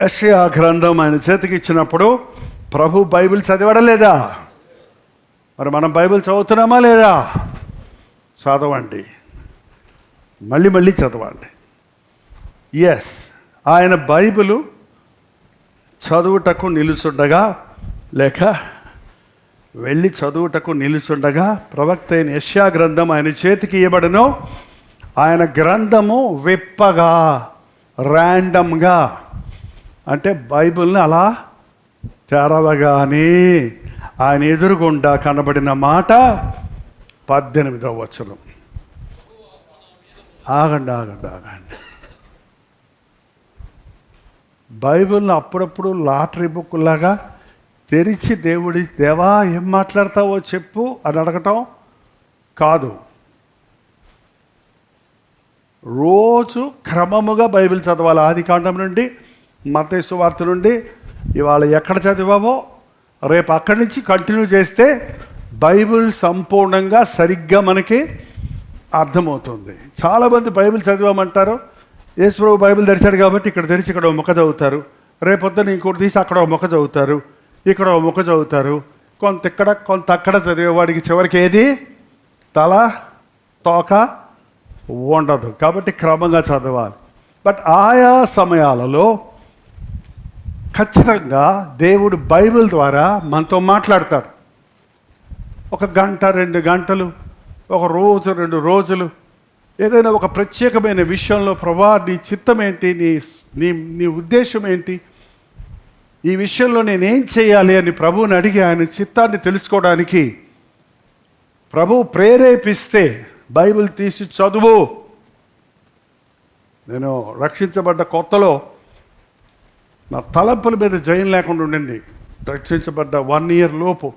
యెషయా గ్రంథం ఆయన చేతికి ఇచ్చినప్పుడు ప్రభు బైబిల్ చదివడం లేదా? మరి మనం బైబిల్ చదువుతున్నామా లేదా? చదవండి, మళ్ళీ మళ్ళీ చదవండి. ఎస్, ఆయన బైబిలు చదువుటకు నిలుచుండగా, లేక వెళ్ళి చదువుటకు నిలుచుండగా ప్రవక్త అయిన యెషయా గ్రంథం ఆయన చేతికి ఇవ్వబడను. ఆయన గ్రంథము విప్పగా, ర్యాండమ్గా, అంటే బైబిల్ని అలా తెరవగానే ఆయన ఎదురుగుండా కనబడిన మాట 18వ వచనం. ఆగండి. బైబిల్ని అప్పుడప్పుడు లాటరీ బుక్ లాగా తెరిచి దేవా ఏం మాట్లాడతావో చెప్పు అని అడగటం కాదు. రోజు క్రమముగా బైబిల్ చదవాలి. ఆదికాండం నుండి మత్తయి సువార్త నుండి ఇవాళ ఎక్కడ చదివావో రేపు అక్కడి నుంచి కంటిన్యూ చేస్తే బైబిల్ సంపూర్ణంగా సరిగ్గా మనకి అర్థమవుతుంది. చాలామంది బైబిల్ చదివామంటారు. యేసుప్రభు బైబిల్ తెరిచాడు కాబట్టి ఇక్కడ తెరిచి ఇక్కడ ఒక ముక్క చదువుతారు. రేపొద్దున ఇంకోటి తీసి అక్కడ ఒక ముక్క చదువుతారు, ఇక్కడ ఒక ముక్క చదువుతారు. కొంత ఇక్కడ కొంత అక్కడ చదివేవాడికి చివరికి ఏది తల తోక ఉండదు. కాబట్టి క్రమంగా చదవాలి. బట్ ఆయా సమయాలలో ఖచ్చితంగా దేవుడు బైబిల్ ద్వారా మనతో మాట్లాడతాడు. 1 గంట 2 గంటలు, 1 రోజు 2 రోజులు ఏదైనా ఒక ప్రత్యేకమైన విషయంలో ప్రభా నీ చిత్తం ఏంటి, నీ ఉద్దేశం ఏంటి, ఈ విషయంలో నేనేం చేయాలి అని ప్రభువుని అడిగి ఆయన చిత్తాన్ని తెలుసుకోవడానికి ప్రభువు ప్రేరేపిస్తే బైబిల్ తీసి చదువు. నేను రక్షించబడ్డ కొత్తలో నా తలంపుల మీద జయం లేకుండా ఉండింది. రక్షించబడ్డ 1 year లోపు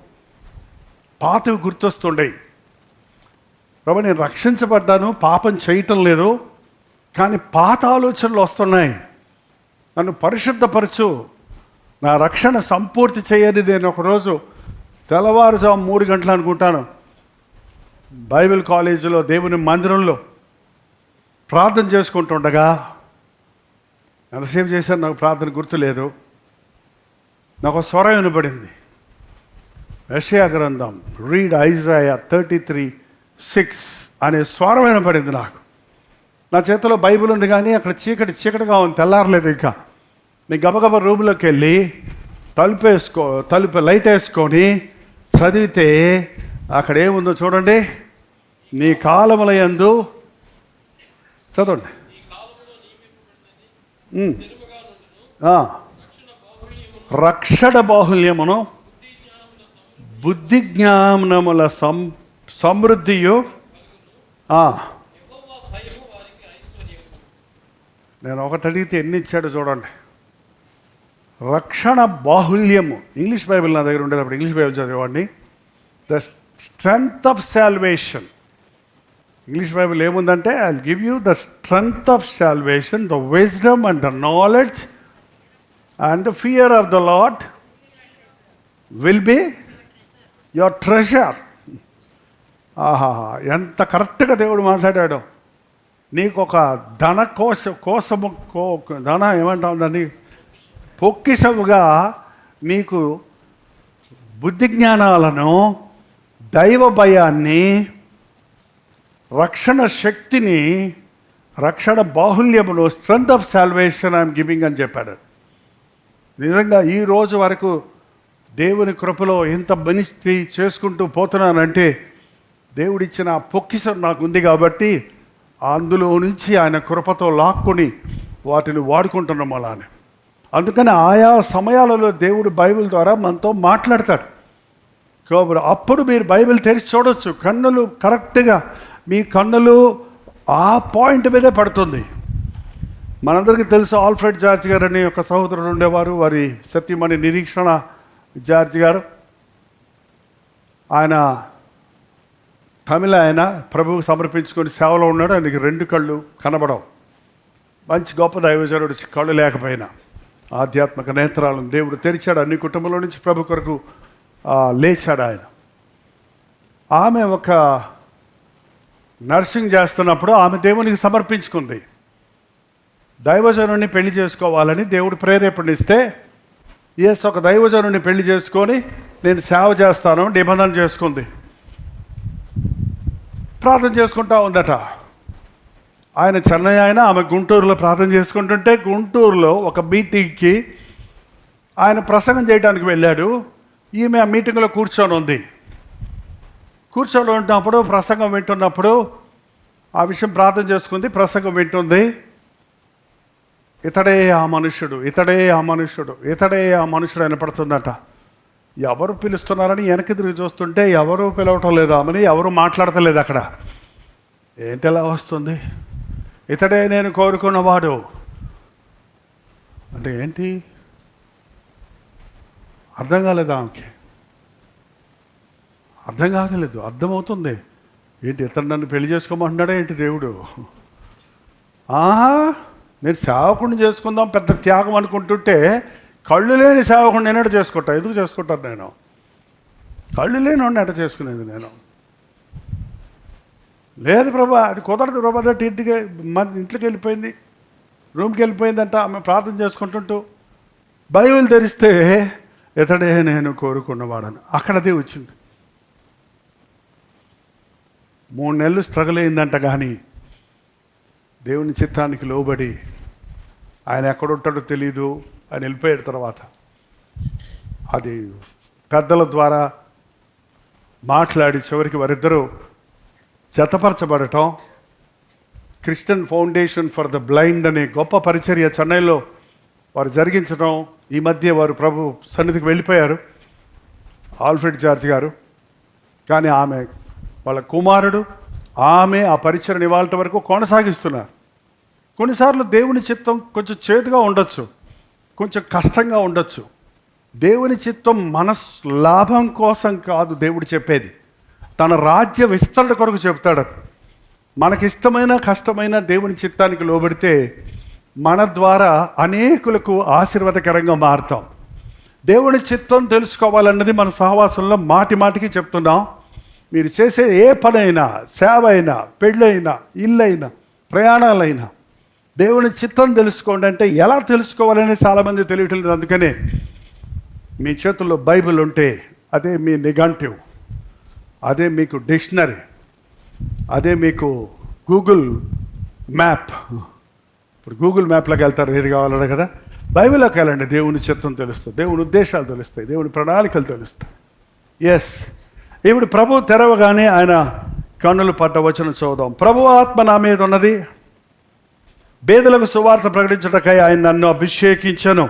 పాతవి గుర్తొస్తుండే. ప్రభు నేను రక్షించబడ్డాను, పాపం చేయటం లేదు, కానీ పాత ఆలోచనలు వస్తున్నాయి, నన్ను పరిశుద్ధపరచు, నా రక్షణ సంపూర్తి చేయని నేను ఒకరోజు తెల్లవారుజాము 3 గంటలు అనుకుంటాను బైబిల్ కాలేజీలో దేవుని మందిరంలో ప్రార్థన చేసుకుంటుండగా, ఎంతసేపు చేశాను నాకు ప్రార్థన గుర్తులేదు, నాకు ఒక స్వరం వినబడింది. యెషయా గ్రంథం రీడ్ ఐజాయా 33:6 అనే స్వరం వినబడింది నాకు. నా చేతిలో బైబిల్ ఉంది కానీ అక్కడ చీకటిగా ఉంది, తెల్లారలేదు. ఇంకా నేను గబగబా రూమ్లోకి వెళ్ళి తలుపు లైట్ వేసుకొని చదివితే అక్కడ ఏముందో చూడండి. నీ కాలముల యందు చదవండి. రక్షణ బాహుల్యమును బుద్ధి జ్ఞానముల సమృద్ధియు. నేను ఒకటి అడిగితే ఎన్ని ఇచ్చాడో చూడండి. రక్షణ బాహుల్యము. ఇంగ్లీష్ బైబిల్ నా దగ్గర ఉండేటప్పుడు ఇంగ్లీష్ బైబిల్ చదివేవాడిని. The strength of salvation. English Bible ఏముందంటే I will give you the strength of salvation, the wisdom and the knowledge and the fear of the Lord will be your treasure. ఆహా, ఎంత కరెక్ట్గా దేవుడు మాట్లాడాడు. నీకు ఒక ధన ఏమంటాం దాన్ని, పొక్కిసముగా నీకు బుద్ధి జ్ఞానాలను, దైవ భయాన్ని, రక్షణ శక్తిని, రక్షణ బాహుల్యమును, strength of salvation I'm giving అని చెప్పాడు. నిజంగా ఈ రోజు వరకు దేవుని కృపలో ఎంత మినిస్ట్రీ చేసుకుంటూ పోతున్నానంటే దేవుడిచ్చిన పొక్కిసం నాకు ఉంది కాబట్టి అందులో నుంచి ఆయన కృపతో లాక్కుని వాటిని వాడుకుంటున్నాం అలానే. అందుకని ఆయా సమయాలలో దేవుడు బైబిల్ ద్వారా మనతో మాట్లాడతాడు. కాబట్టి అప్పుడు మీరు బైబిల్ తెరిచి చూడవచ్చు. కన్నులు కరెక్ట్గా మీ కన్నులు ఆ పాయింట్ మీదే పడుతుంది. మనందరికీ తెలుసు ఆల్ఫ్రెడ్ జార్జ్ గారు అని ఒక సహోదరుడు ఉండేవారు. వారి సత్యమణి నిరీక్షణ జార్జ్ గారు. ఆయన తమిళ, ఆయన ప్రభువుకు సమర్పించుకొని సేవలో ఉన్నాడు. ఆయనకి 2 కళ్ళు కనబడవు. మంచి గొప్ప దైవజనుడు, కళ్ళు లేకపోయినా ఆధ్యాత్మిక నేత్రాలను దేవుడు తెరిచాడు. అన్ని కుటుంబంలో నుంచి ప్రభు కొరకు లేచాడు ఆయన. ఆమె ఒక నర్సింగ్ చేస్తున్నప్పుడు ఆమె దేవునికి సమర్పించుకుంది. దైవజనుడిని పెళ్లి చేసుకోవాలని దేవుడు ప్రేరేపణిస్తే ఒక దైవజనుడిని పెళ్లి చేసుకొని నేను సేవ చేస్తాను నిబంధన చేసుకుంది. ప్రార్థన చేసుకుంటా ఉందట. ఆయన చెన్నై, ఆమె గుంటూరులో ప్రార్థన చేసుకుంటుంటే గుంటూరులో ఒక మీటింగ్కి ఆయన ప్రసంగం చేయడానికి వెళ్ళాడు. ఈమె ఆ మీటింగ్లో కూర్చొని ఉంది. కూర్చొని ఉన్నప్పుడు ప్రసంగం వింటున్నప్పుడు ఆ విషయం ప్రార్థన చేసుకుంది, ప్రసంగం వింటుంది. ఇతడే ఆ మనుష్యుడు, ఇతడే ఆ మనుష్యుడు, ఇతడే ఆ మనుషుడు వినపడుతుందట. ఎవరు పిలుస్తున్నారని వెనక్కి తిరిగి చూస్తుంటే ఎవరు పిలవటం లేదు ఆమెని, ఎవరు మాట్లాడతలేదు అక్కడ. ఏంటి ఎలా వస్తుంది? ఇతడే నేను కోరుకున్నవాడు అంటే ఏంటి అర్థం కాలేదు ఆమెకి. అర్థం కావట్లేదు, అర్థమవుతుంది. ఏంటి ఇతను నన్ను పెళ్లి చేసుకోమంటున్నాడా ఏంటి దేవుడు? నేను సేవకుడిని చేసుకుందాం పెద్ద త్యాగం అనుకుంటుంటే కళ్ళు లేని సేవకుడిని నేనట చేసుకుంటా. ఎందుకు చేసుకుంటాను నేను? కళ్ళు లేని ఎట చేసుకునేది నేను? లేదు ప్రభా, అది కుదరదు ప్రభా అంటే ఇంట్లోకి వెళ్ళిపోయింది, రూమ్కి వెళ్ళిపోయిందంట. ఆమె ప్రార్థన చేసుకుంటుంటూ బైబిల్ తెరిస్తే ఇతడే నేను కోరుకున్నవాడను. అక్కడదే వచ్చింది. 3 నెలలు స్ట్రగుల్ అయిందంట. కానీ దేవుని చిత్తానికి లోబడి ఆయన ఎక్కడుంటాడో తెలీదు, ఆయన వెళ్ళిపోయాడు. తర్వాత అది పెద్దల ద్వారా మాట్లాడి చివరికి వారిద్దరూ జతపరచబడటం, Christian foundation for the blind అనే గొప్ప పరిచర్య చెన్నైలో వారు జరిగించడం. ఈ మధ్య వారు ప్రభు సన్నిధికి వెళ్ళిపోయారు, ఆల్ఫ్రెడ్ జార్జ్ గారు. కానీ ఆమె వాళ్ళ కుమారుడు ఆమె ఆ పరిచర్ని ఇవాళ వరకు కొనసాగిస్తున్నారు. కొన్నిసార్లు దేవుని చిత్తం కొంచెం చేతుగా ఉండొచ్చు, కొంచెం కష్టంగా ఉండొచ్చు. దేవుని చిత్తం మన లాభం కోసం కాదు దేవుడు చెప్పేది, తన రాజ్య విస్తరణ కొరకు చెప్తాడు. అది మనకిష్టమైన కష్టమైన దేవుని చిత్తానికి లోబడితే మన ద్వారా అనేకులకు ఆశీర్వాదకరంగా మారుతాం. దేవుని చిత్తం తెలుసుకోవాలన్నది మన సహవాసంలో మాటి మాటికి చెప్తున్నాం. మీరు చేసే ఏ పనైనా, సేవ అయినా, పెళ్ళైనా, ఇల్లైనా, ప్రయాణాలైనా దేవుని చిత్తం తెలుసుకోండి అంటే ఎలా తెలుసుకోవాలని చాలామంది తెలియటం లేదు. అందుకనే మీ చేతుల్లో బైబిల్ ఉంటే అదే మీ నిఘంటువు, అదే మీకు డిక్షనరీ, అదే మీకు గూగుల్ మ్యాప్. ఇప్పుడు గూగుల్ మ్యాప్లోకి వెళ్తారు, ఏది కావాలన్నా కదా, బైబిల్లోకి వెళ్ళండి. దేవుని చిత్తం తెలుస్తుంది, దేవుని ఉద్దేశాలు తెలుస్తాయి, దేవుని ప్రణాళికలు తెలుస్తాయి. ఇప్పుడు ప్రభు తెరవగానే ఆయన కన్నులు పడ్డ వచనం చదువుదాం. ప్రభు ఆత్మ నా మీద ఉన్నది, బేదలకు సువార్త ప్రకటించుటకై ఆయన నన్ను అభిషేకించను,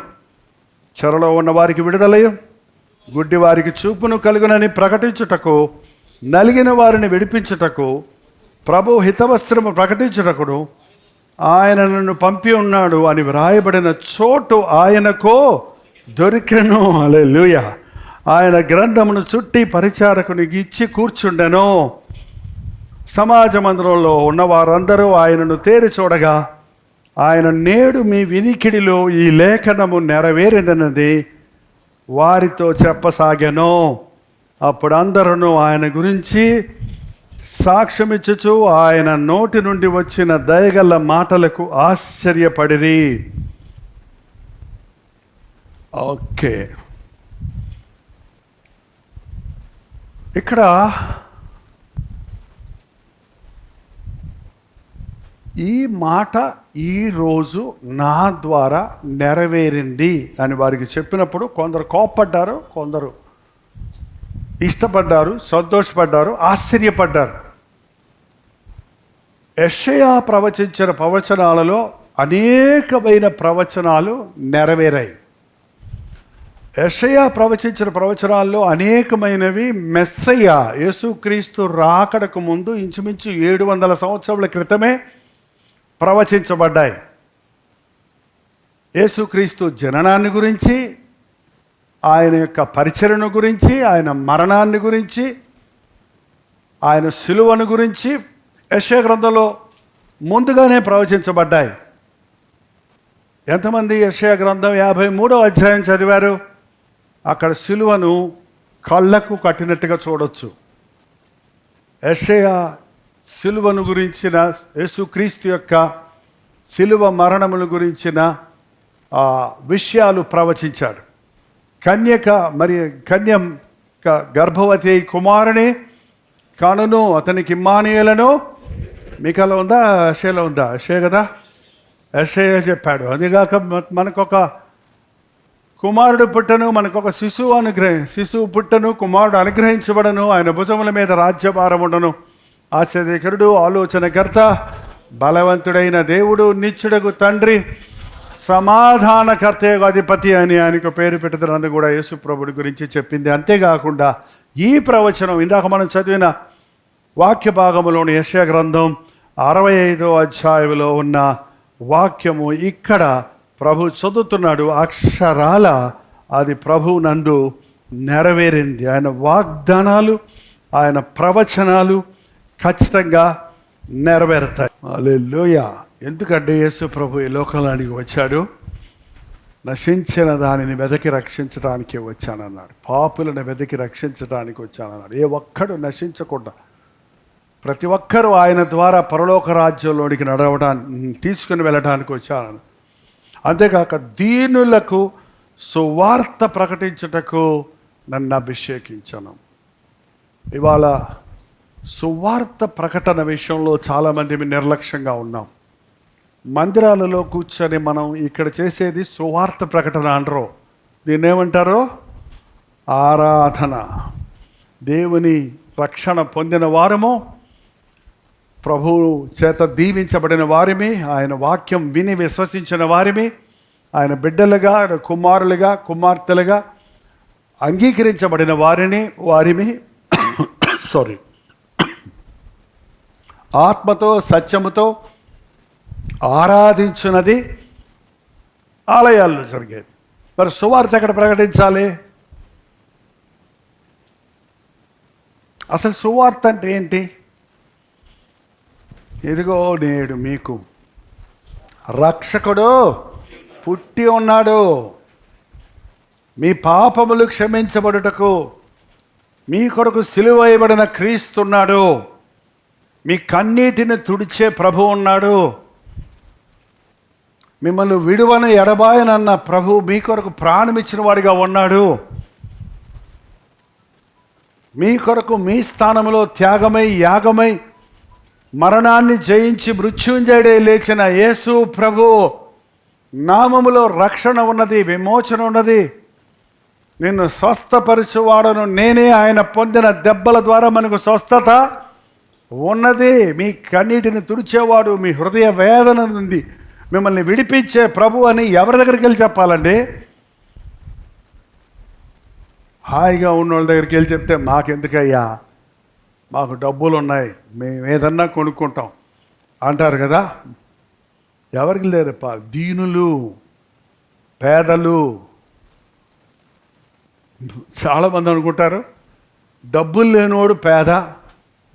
చెరలో ఉన్న వారికి విడుదలయు, గుడ్డి వారికి చూపును కలుగునని ప్రకటించుటకు, నలిగిన వారిని విడిపించుటకు, ప్రభు హితవస్త్రము ప్రకటించుటకును ఆయన నన్ను పంపి ఉన్నాడు అని వ్రాయబడిన చోటు ఆయనకో దొరికెను. హల్లెలూయా. ఆయన గ్రంథమును చుట్టి పరిచారకునికి ఇచ్చి కూర్చుండెను. సమాజ మందిరంలో ఉన్న వారందరూ ఆయనను తేరి చూడగా ఆయన నేడు మీ వినికిడిలో ఈ లేఖనము నెరవేరిందన్నది వారితో చెప్పసాగాను. అప్పుడు అందరూ ఆయన గురించి సాక్ష్యమిచ్చుచు ఆయన నోటి నుండి వచ్చిన దయగల మాటలకు ఆశ్చర్యపడిరి. ఓకే, ఇక్కడ ఈ మాట ఈరోజు నా ద్వారా నెరవేరింది అని వారికి చెప్పినప్పుడు కొందరు కోప్పడ్డారు, కొందరు ఇష్టపడ్డారు, సంతోషపడ్డారు, ఆశ్చర్యపడ్డారు. యెషయా ప్రవచించిన ప్రవచనాలలో అనేకమైన ప్రవచనాలు నెరవేరాయి. యెషయా ప్రవచించిన ప్రవచనాల్లో అనేకమైనవి మెస్సయ్య యేసుక్రీస్తు రాకడకు ముందు ఇంచుమించు 700 సంవత్సరాల క్రితమే ప్రవచించబడ్డాయి. యేసుక్రీస్తు జననాన్ని గురించి, ఆయన యొక్క పరిచర్యను గురించి, ఆయన మరణాన్ని గురించి, ఆయన సిలువను గురించి యెషయా గ్రంథంలో ముందుగానే ప్రవచించబడ్డాయి. ఎంతమంది యెషయా గ్రంథం 53వ అధ్యాయం చదివారు? అక్కడ సిలువను కళ్ళకు కట్టినట్టుగా చూడొచ్చు. యెషయా సిలువను గురించిన యేసుక్రీస్తు యొక్క శిలువ మరణముల గురించిన విషయాలు ప్రవచించాడు. కన్య గర్భవతి అయి కుమారుని కనును, అతనికి ఇమ్మానుయేలను. మీకలా ఉందా? యెషయాలో ఉందా? యెషయా కదా, యెషయా చెప్పాడు. అదిగాక మనకొక కుమారుడు పుట్టను, మనకొక శిశువు పుట్టను, కుమారుడు అనుగ్రహించబడను, ఆయన భుజముల మీద రాజ్యభారం ఉండను. ఆశ్చర్యకరుడు, ఆలోచనకర్త, బలవంతుడైన దేవుడు, నిత్యుడగు తండ్రి, సమాధానకర్త, అధిపతి అని ఆయనకు పేరు పెట్టినందుకు కూడా యేసు ప్రభుడి గురించి చెప్పింది. అంతేకాకుండా ఈ ప్రవచనం ఇందాక మనం చదివిన వాక్య భాగంలోని యెషయా గ్రంథం 65వ అధ్యాయంలో ఉన్న వాక్యము ఇక్కడ ప్రభు చదువుతున్నాడు. అక్షరాల అది ప్రభు నందు నెరవేరింది. ఆయన వాగ్దానాలు, ఆయన ప్రవచనాలు ఖచ్చితంగా నెరవేరుతాయి. హల్లెలూయా. ఎందుకంటే యేసు ప్రభు ఈ లోకానికి వచ్చాడు, నశించిన దానిని వెదకి రక్షించడానికి వచ్చానన్నాడు. పాపులను వెదకి రక్షించడానికి వచ్చానన్నాడు. ఏ ఒక్కడు నశించకుండా ప్రతి ఒక్కరూ ఆయన ద్వారా పరలోక రాజ్యంలోనికి తీసుకుని వెళ్ళడానికి వచ్చాను. అంతేకాక దీనులకు సువార్త ప్రకటించుటకు నన్ను అభిషేకించాను. ఇవాళ సువార్త ప్రకటన విషయంలో చాలామంది నిర్లక్ష్యంగా ఉన్నాం. మందిరాలలో కూర్చొని మనం ఇక్కడ చేసేది సువార్త ప్రకటన అనరు. దీన్ని ఏమంటారు? ఆరాధన. దేవుని రక్షణ పొందిన వారము, ప్రభువు చేత దీవించబడిన వారిమి, ఆయన వాక్యం విని విశ్వసించిన వారిమి, ఆయన బిడ్డలుగా, ఆయన కుమారులుగా, కుమార్తెలుగా అంగీకరించబడిన వారిమి ఆత్మతో సత్యముతో ఆరాధించున్నది ఆలయాల్లో జరిగేది. మరి సువార్త ఎక్కడ ప్రకటించాలి? అసలు సువార్త అంటే ఏంటి? ఇదిగో నేడు మీకు రక్షకుడు పుట్టి ఉన్నాడు, మీ పాపములు క్షమించబడుటకు మీ కొరకు సిలువ వేయబడిన క్రీస్తున్నాడు, మీ కన్నీటిని తుడిచే ప్రభు ఉన్నాడు, మిమ్మల్ని విడువను ఎడబాయనన్న ప్రభు మీ కొరకు ప్రాణమిచ్చిన వాడిగా ఉన్నాడు, మీ కొరకు మీ స్థానంలో త్యాగమై యాగమై మరణాన్ని జయించి మృత్యుంజయుడే లేచిన యేసు ప్రభు నామములో రక్షణ ఉన్నది, విమోచన ఉన్నది. నిన్ను స్వస్థపరచువాడను నేనే, ఆయన పొందిన దెబ్బల ద్వారా మనకు స్వస్థత ఉన్నది. మీ కన్నీటిని తుడిచేవాడు, మీ హృదయ వేదన ఉంది మిమ్మల్ని విడిపించే ప్రభు అని ఎవరి దగ్గరికి వెళ్ళి చెప్పాలండి? హాయిగా ఉన్నోళ్ళ దగ్గరికి వెళ్ళి చెప్తే మాకెందుకయ్యా, మాకు డబ్బులు ఉన్నాయి, మేము ఏదన్నా కొనుక్కుంటాం అంటారు కదా. ఎవరికి లేరప్ప? దీనులు, పేదలు. చాలామంది అనుకుంటారు డబ్బులు లేనివాడు పేద,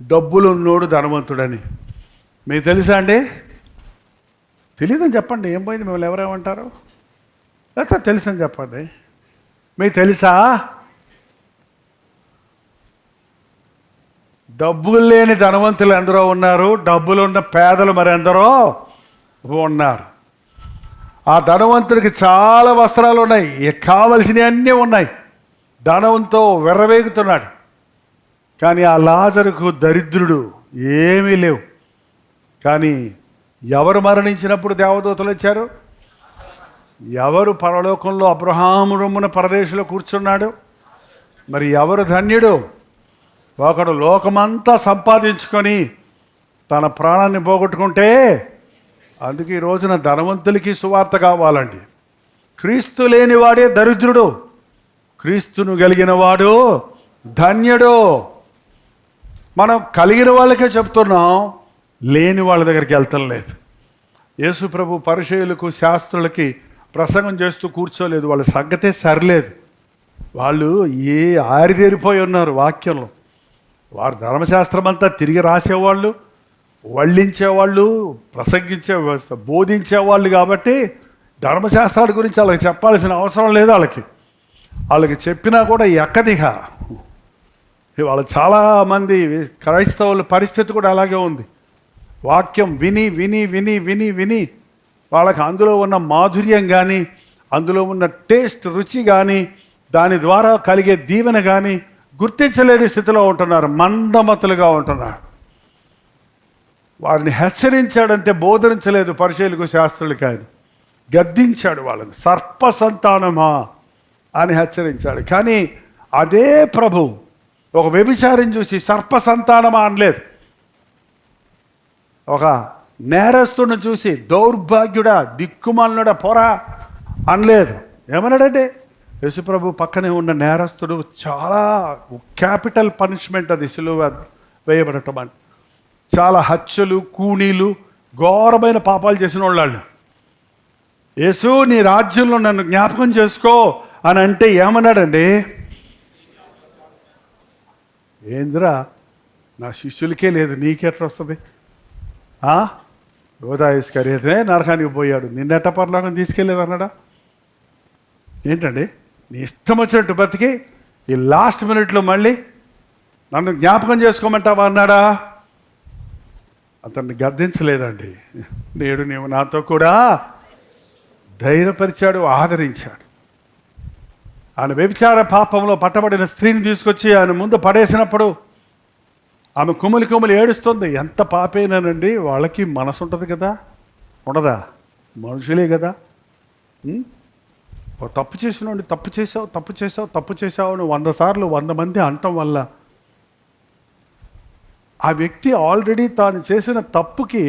డబ్బులు ఉన్నోడు ధనవంతుడని. మీకు తెలుసా అండి? తెలియదని చెప్పండి. ఏం పోయింది? మిమ్మల్ని ఎవరేమంటారు? లేకపోతే తెలుసని చెప్పండి. మీకు తెలుసా? డబ్బులు లేని ధనవంతులు ఎందరో ఉన్నారు, డబ్బులు ఉన్న పేదలు మరి ఎందరో ఉన్నారు. ఆ ధనవంతుడికి చాలా వస్త్రాలు ఉన్నాయి, కావలసినవి అన్నీ ఉన్నాయి, ధనంతో వెర్రవేగుతున్నాడు. కానీ ఆ లాజరుకు దరిద్రుడు, ఏమీ లేవు. కానీ ఎవరు మరణించినప్పుడు దేవదూతలు వచ్చారు? ఎవరు పరలోకంలో అబ్రహాము రొమ్మున పరదేశంలో కూర్చున్నాడు? మరి ఎవరు ధన్యుడు? ఒకడు లోకమంతా సంపాదించుకొని తన ప్రాణాన్ని పోగొట్టుకుంటే. అందుకే ఈ రోజున ధనవంతులకి సువార్త కావాలండి. క్రీస్తు లేనివాడే దరిద్రుడు, క్రీస్తును కలిగిన వాడు ధన్యుడు. మనం కలిగిన వాళ్ళకే చెప్తున్నాం, లేని వాళ్ళ దగ్గరికి వెళ్తాం లేదు. యేసు ప్రభు పరిచయులకు శాస్త్రులకి ప్రసంగం చేస్తూ కూర్చోలేదు. వాళ్ళ సంగతే సరిలేదు. వాళ్ళు ఆరితేరిపోయి ఉన్నారు వాక్యంలో. వారు ధర్మశాస్త్రం అంతా తిరిగి రాసేవాళ్ళు, వల్లించేవాళ్ళు, బోధించేవాళ్ళు. కాబట్టి ధర్మశాస్త్రాల గురించి వాళ్ళకి చెప్పాల్సిన అవసరం లేదు. వాళ్ళకి చెప్పినా కూడా ఎక్కదిగా. ఇవాళ చాలామంది క్రైస్తవుల పరిస్థితి కూడా అలాగే ఉంది. వాక్యం విని విని విని విని విని వాళ్ళకి అందులో ఉన్న మాధుర్యం కానీ, అందులో ఉన్న టేస్ట్, రుచి కానీ, దాని ద్వారా కలిగే దీవెన కానీ గుర్తించలేని స్థితిలో ఉంటున్నారు, మందమతులుగా ఉంటున్నారు. వారిని హెచ్చరించాడంటే బోధరించలేదు పరిచయులకు, శాస్త్రులకి. ఆయన గద్దించాడు వాళ్ళని, సర్ప సంతానమా అని హెచ్చరించాడు. కానీ అదే ప్రభు ఒక వ్యభిచారం చూసి సర్ప సంతానమా అనలేదు. ఒక నేరస్తుడిని చూసి దౌర్భాగ్యుడా, దిక్కుమాలనుడా, పొరా అనలేదు. ఏమన్నాడంటే, యేసుప్రభు పక్కనే ఉన్న నేరస్తుడు, చాలా క్యాపిటల్ పనిష్మెంట్ అది సిలువ వేయబడటం అని. చాలా హత్యలు, కూనీలు, ఘోరమైన పాపాలు చేసిన వాళ్ళు. యేసు నీ రాజ్యంలో నన్ను జ్ఞాపకం చేసుకో అని అంటే ఏమన్నాడండి, ఏంద్రా నా శిష్యులకే లేదు, నీకెట్లా వస్తుంది? యోధా ఇస్కరియోతే నరకానికి పోయాడు, నిన్నెట్ట పరలోకం తీసుకెళ్ళేది అన్నాడా? ఏంటండి నీ ఇష్టం వచ్చినట్టు బతికి ఈ లాస్ట్ మినిట్లో మళ్ళీ నన్ను జ్ఞాపకం చేసుకోమంటావా అన్నాడా? అతన్ని గద్దించలేదండి. నేడు నీవు నాతో కూడా ధైర్యపరిచాడు, ఆదరించాడు. ఆయన వ్యభిచార పాపంలో పట్టబడిన స్త్రీని తీసుకొచ్చి ఆయన ముందు పడేసినప్పుడు ఆమె కుమిలి కుమిలి ఏడుస్తుంది. ఎంత పాపేనానండి, వాళ్ళకి మనసు ఉంటుంది కదా, ఉండదా? మనుషులే కదా. తప్పు చేసినోండి, తప్పు చేసావు అని 100 సార్లు 100 మంది అనటం వల్ల ఆ వ్యక్తి ఆల్రెడీ తాను చేసిన తప్పుకి,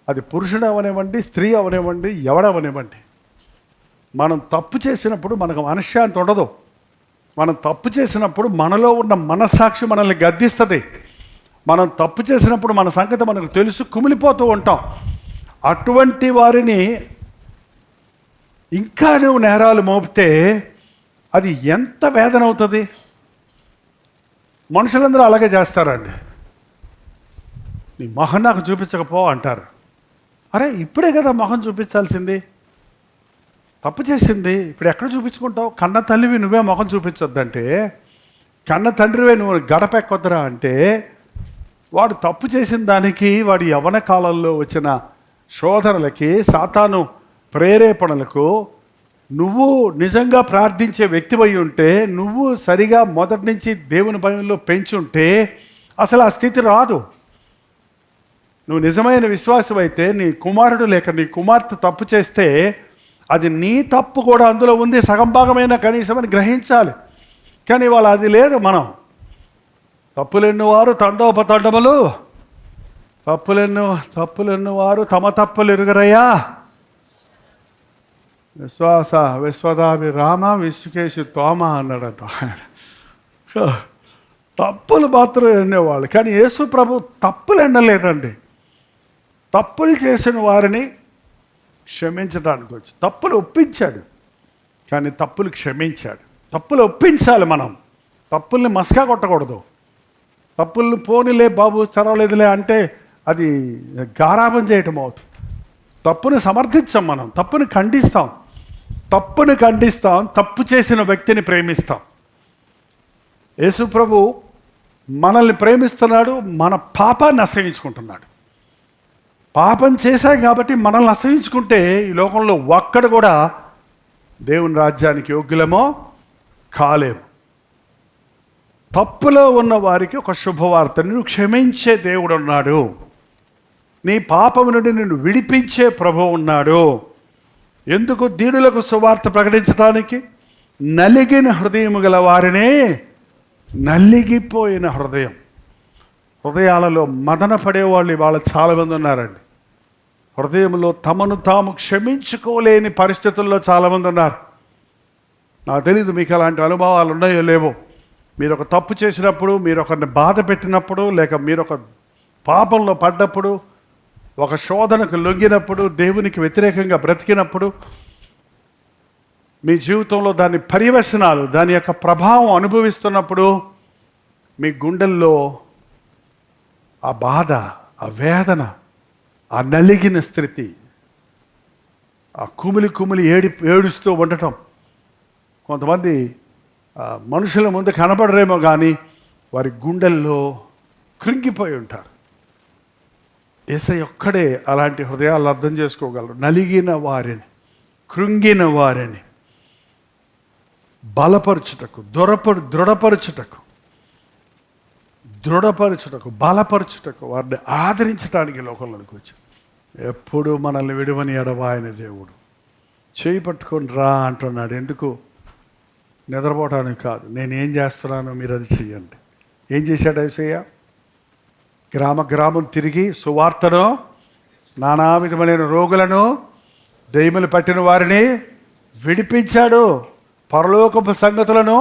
అది పురుషుడు అవనివ్వండి, స్త్రీ అవనివ్వండి, ఎవడవనివ్వండి, మనం తప్పు చేసినప్పుడు మనకు మనశ్శాంతి ఉండదు. మనం తప్పు చేసినప్పుడు మనలో ఉన్న మనస్సాక్షి మనల్ని గద్దిస్తుంది. మనం తప్పు చేసినప్పుడు మన సంగతి మనకు తెలుసు, కుమిలిపోతూ ఉంటాం. అటువంటి వారిని ఇంకా నువ్వు నేరాలు మోపితే అది ఎంత వేదన అవుతుంది. మనుషులందరూ అలాగే చేస్తారండి. నీ మొహం నాకు చూపించకపో అంటారు. అరే ఇప్పుడే కదా మొహం చూపించాల్సింది, తప్పు చేసింది ఇప్పుడు ఎక్కడ చూపించుకుంటావు? కన్న తల్లివి నువ్వే మొహం చూపించొద్దంటే, కన్న తండ్రివే నువ్వు గడపెక్కొద్దరా అంటే, వాడు తప్పు చేసిన దానికి, వాడి యవ్వన కాలంలో వచ్చిన శోధనలకి, సాతాను ప్రేరేపణలకు నువ్వు నిజంగా ప్రార్థించే వ్యక్తివై ఉంటే, నువ్వు సరిగా మొదటి నుంచి దేవుని భయంలో పెంచుంటే అసలు ఆ స్థితి రాదు. నువ్వు నిజమైన విశ్వాసం అయితే, నీ కుమారుడు లేక నీ కుమార్తె తప్పు చేస్తే అది నీ తప్పు కూడా అందులో ఉంది, సగం భాగమైన కనీసం అని గ్రహించాలి. కానీ వాళ్ళు అది లేదు. మనం తప్పులెన్నువారు తండోపతండములు, తప్పులెన్నువారు తమ తప్పులు ఎరుగరయ్యా. విశ్వదాభిరామ విశ్వకేశి తోమ అన్నాడట. తప్పులు మాత్రం ఎన్నేవాళ్ళు. కానీ యేసు ప్రభు తప్పులు ఎన్నలేదండి. తప్పులు చేసిన వారిని క్షమించడానికి వచ్చి తప్పులు ఒప్పించాడు. కానీ తప్పులు క్షమించాడు. తప్పులు ఒప్పించాలి. మనం తప్పుల్ని మస్కా కొట్టకూడదు. తప్పుల్ని పోనీలే బాబు చదవలేదులే అంటే అది గారాబం చేయటం అవుతుంది. తప్పుని సమర్థించాం, మనం తప్పుని ఖండిస్తాం. తప్పు చేసిన వ్యక్తిని ప్రేమిస్తాం. యేసు ప్రభు మనల్ని ప్రేమిస్తున్నాడు, మన పాపాన్ని అసహించుకుంటున్నాడు. పాపం చేశాం కాబట్టి మనల్ని అసహించుకుంటే ఈ లోకంలో ఒక్కడు కూడా దేవుని రాజ్యానికి యోగ్యులమో కాలేము. తప్పులో ఉన్న వారికి ఒక శుభవార్త, నిన్ను క్షమించే దేవుడు ఉన్నాడు, నీ పాపము నుండి నిన్ను విడిపించే ప్రభువు ఉన్నాడు. ఎందుకు? దీనులకు సువార్త ప్రకటించడానికి, నలిగిన హృదయము గల వారిని, నలిగిపోయిన హృదయాలలో మదన పడేవాళ్ళు ఇవాళ చాలామంది ఉన్నారండి. హృదయంలో తమను తాము క్షమించుకోలేని పరిస్థితుల్లో చాలామంది ఉన్నారు. నాకు తెలీదు మీకు అలాంటి అనుభవాలు ఉన్నాయో లేవో. మీరు ఒక తప్పు చేసినప్పుడు, మీరు ఒకరిని బాధ పెట్టినప్పుడు, లేక మీరు ఒక పాపంలో పడ్డప్పుడు, ఒక శోధనకు లొంగినప్పుడు, దేవునికి వ్యతిరేకంగా బ్రతికినప్పుడు, మీ జీవితంలో దాని పర్యవసనాలు, దాని యొక్క ప్రభావం అనుభవిస్తున్నప్పుడు మీ గుండెల్లో ఆ బాధ, ఆ వేదన, ఆ నలిగిన స్థితి, ఆ కుమిలి ఏడుస్తూ ఉండటం. కొంతమంది మనుషుల ముందు కనబడరేమో కానీ వారి గుండెల్లో కృంగిపోయి ఉంటారు. యేసయ్య ఒక్కడే అలాంటి హృదయాలు అర్థం చేసుకోగలరు. నలిగిన వారిని, కృంగిన వారిని బలపరచుటకు, దృఢపరచుటకు, బలపరచుటకు, వారిని ఆదరించడానికి లోకంలోకి వచ్చాడు. ఎప్పుడు మనల్ని విడువని ఎడబాయని దేవుడు. చేయి పట్టుకొని రా అంటున్నాడు. ఎందుకు? నిద్రపోవటానికి కాదు. నేను ఏం చేస్తున్నానో మీరు అది చెయ్యండి. ఏం చేశాడు యేసయ్య? గ్రామం తిరిగి సువార్తను, నానా విధమైన రోగులను, దెయ్యములు పట్టిన వారిని విడిపించాడు. పరలోకపు సంగతులను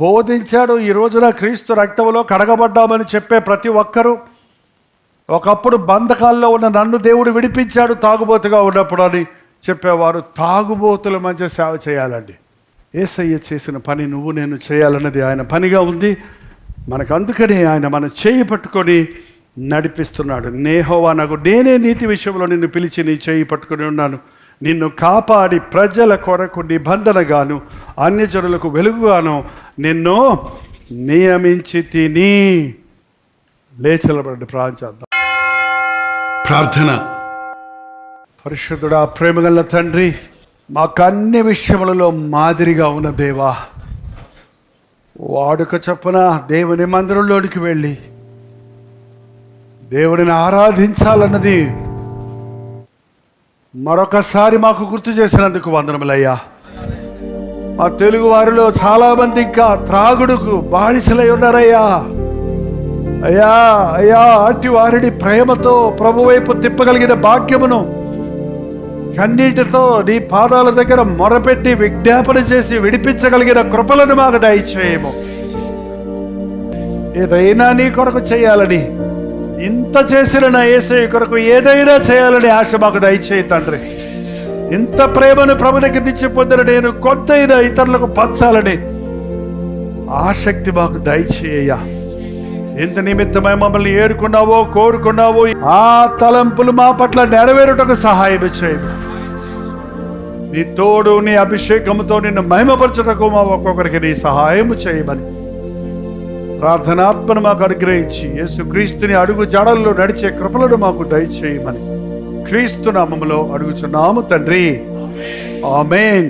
బోధించాడు. ఈ రోజున క్రీస్తు రక్తంలో కడగబడ్డామని చెప్పే ప్రతి ఒక్కరూ, ఒకప్పుడు బంధకాల్లో ఉన్న నన్ను దేవుడు విడిపించాడు తాగుబోతుగా ఉన్నప్పుడు అని చెప్పేవారు తాగుబోతుల మధ్య సేవ చేయాలండి. యేసయ్య చేసిన పని నువ్వు నేను చేయాలన్నది ఆయన పనిగా ఉంది మనకు. అందుకనే ఆయన మన చేయి పట్టుకొని నడిపిస్తున్నాడు. యెహోవా నాకు, నేనే నీతి విషయంలో నిన్ను పిలిచి నీ చేయి పట్టుకొని ఉన్నాను, నిన్ను కాపాడి ప్రజల కొరకు నిబంధనగాను అన్యజనులకు వెలుగుగాను నిన్ను నియమించి తిని. లేచలబడి ప్రార్థన. పరిశుద్ధుడా, ప్రేమగల తండ్రి, మాకు అన్ని విషయములలో మాదిరిగా ఉన్న దేవా, వాడుక చొప్పున దేవుని మందిరంలోనికి వెళ్ళి దేవుడిని ఆరాధించాలన్నది మరొకసారి మాకు గుర్తు చేసినందుకు వందనములయ్యా. మా తెలుగు వారిలో చాలామంది ఇంకా త్రాగుడుకు బానిసలై ఉన్నారయ్యా. అయ్యా అయ్యా, అట్టి వారిని ప్రేమతో ప్రభు వైపు తిప్పగలిగిన భాగ్యమును కన్నీటితో నీ పాదాల దగ్గర మొరపెట్టి విజ్ఞాపన చేసి విడిపించగలిగిన కృపలను మాకు దయచేయము. ఏదైనా నీ కొరకు చేయాలని, ఇంత చేసిన నా యేసయ్య కొరకు ఏదైనా చేయాలని ఆశ మాకు దయచేయి తండ్రి. ఇంత ప్రేమను ప్రభు దగ్గర నుంచి పొందిన నేను కొంతైనా ఇతరులకు పంచాలని ఆసక్తి మాకు దయచేయ్యా. ఎంత నిమిత్తమై మమ్మల్ని ఏడుకున్నావో, కోరుకున్నావో, ఆ తలంపులు మా పట్ల నెరవేరుటకు సహాయం చేయము. నీ తోడు, నీ అభిషేకంతో నిన్ను మహిమపరచుటకు మా ఒక్కొక్కరికి నీ సహాయం చేయమని ప్రార్థనాత్మను మాకు అనుగ్రహించి యేసుక్రీస్తుని అడుగు జాడల్లో నడిచే కృపలను మాకు దయచేయమని క్రీస్తు నామములో అడుగుచున్నాము తండ్రి, ఆమేన్.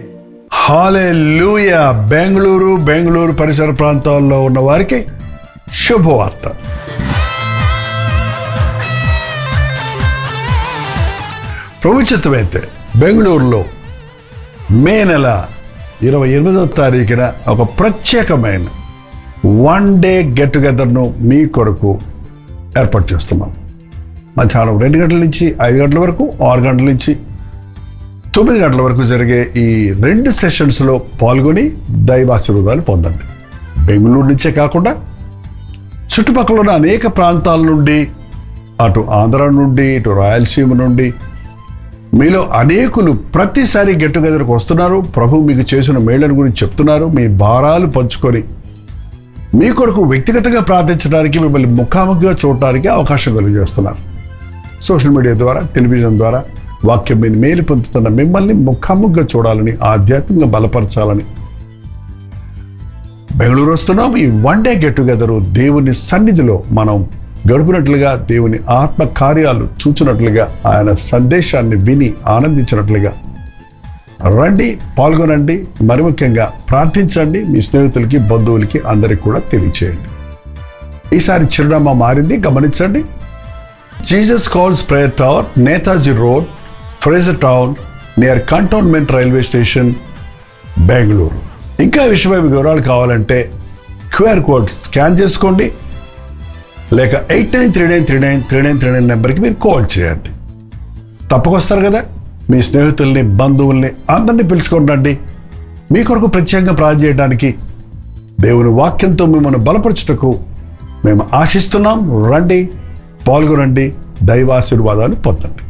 హల్లెలూయా. బెంగళూరు పరిసర ప్రాంతాల్లో ఉన్న వారికి శుభవార్త. ప్రభుత్వమైతే బెంగళూరులో మే నెల 28వ తారీఖున ఒక ప్రత్యేకమైన 1 డే గెట్ టుగెదర్ను మీ కొరకు ఏర్పాటు చేస్తున్నాం. మధ్యాహ్నం 2 గంటల నుంచి 5 గంటల వరకు, 6 గంటల నుంచి 9 గంటల వరకు జరిగే ఈ 2 సెషన్స్లో పాల్గొని దైవాశీర్వాదాలు పొందండి. బెంగళూరు నుంచే కాకుండా చుట్టుపక్కల ఉన్న అనేక ప్రాంతాల నుండి, అటు ఆంధ్ర నుండి, ఇటు రాయలసీమ నుండి మీలో అనేకులు ప్రతిసారి గెట్ టుగెదర్కి వస్తున్నారు. ప్రభు మీకు చేసిన మేళ్లను గురించి చెప్తున్నారు. మీ భారాలు పంచుకొని మీ కొరకు వ్యక్తిగతంగా ప్రార్థించడానికి, మిమ్మల్ని ముఖాముఖిగా చూడటానికి అవకాశం కలిగజేస్తున్నారు. సోషల్ మీడియా ద్వారా, టెలివిజన్ ద్వారా వాక్యం మీద మేలు పొందుతున్న మిమ్మల్ని ముఖాముఖిగా చూడాలని, ఆధ్యాత్మికంగా బలపరచాలని బెంగళూరు వస్తున్నాం. ఈ 1 డే గెట్ టుగెదర్ దేవుని సన్నిధిలో మనం గడుపునట్లుగా, దేవుని ఆత్మ కార్యాలు చూచినట్లుగా, ఆయన సందేశాన్ని విని ఆనందించినట్లుగా రండి, పాల్గొనండి. మరి ముఖ్యంగా ప్రార్థించండి. మీ స్నేహితులకి, బంధువులకి అందరికి కూడా తెలియచేయండి. ఈసారి చిరునామా మారింది, గమనించండి. Jesus calls prayer tower, Netaji road, Frazer town, near cantonment railway station, Bengaluru. ఇంకా ఈ విషయమై వివరాలు కావాలంటే QR కోడ్ స్కాన్ చేసుకోండి, లేక 8939393939 నెంబర్కి మీరు కాల్ చేయండి. తప్పకొస్తారు కదా. మీ స్నేహితుల్ని, బంధువుల్ని అందరినీ పిలుచుకోండి. మీ కొరకు ప్రత్యేకంగా ప్రార్థన చేయడానికి, దేవుని వాక్యంతో మిమ్మల్ని బలపరచుటకు మేము ఆశిస్తున్నాం. రండి, పాల్గొనండి, దైవాశీర్వాదాలు పొందండి.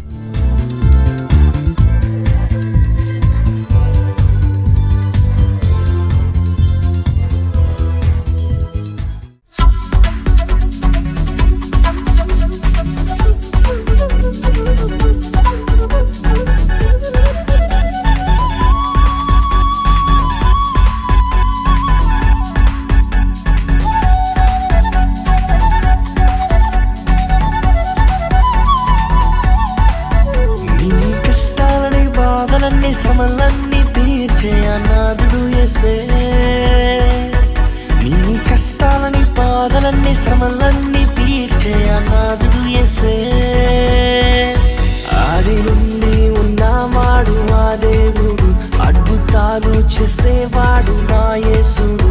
యేసే. నీ కష్టాలని బాధలన్నీ శ్రమలన్నీ తీర్చే అనాథుడు యేసే. ఆది నుండి ఉన్నవాడు ఆ దేవుడు, అద్భుతాలు చేసేవాడు నా యేసుడు.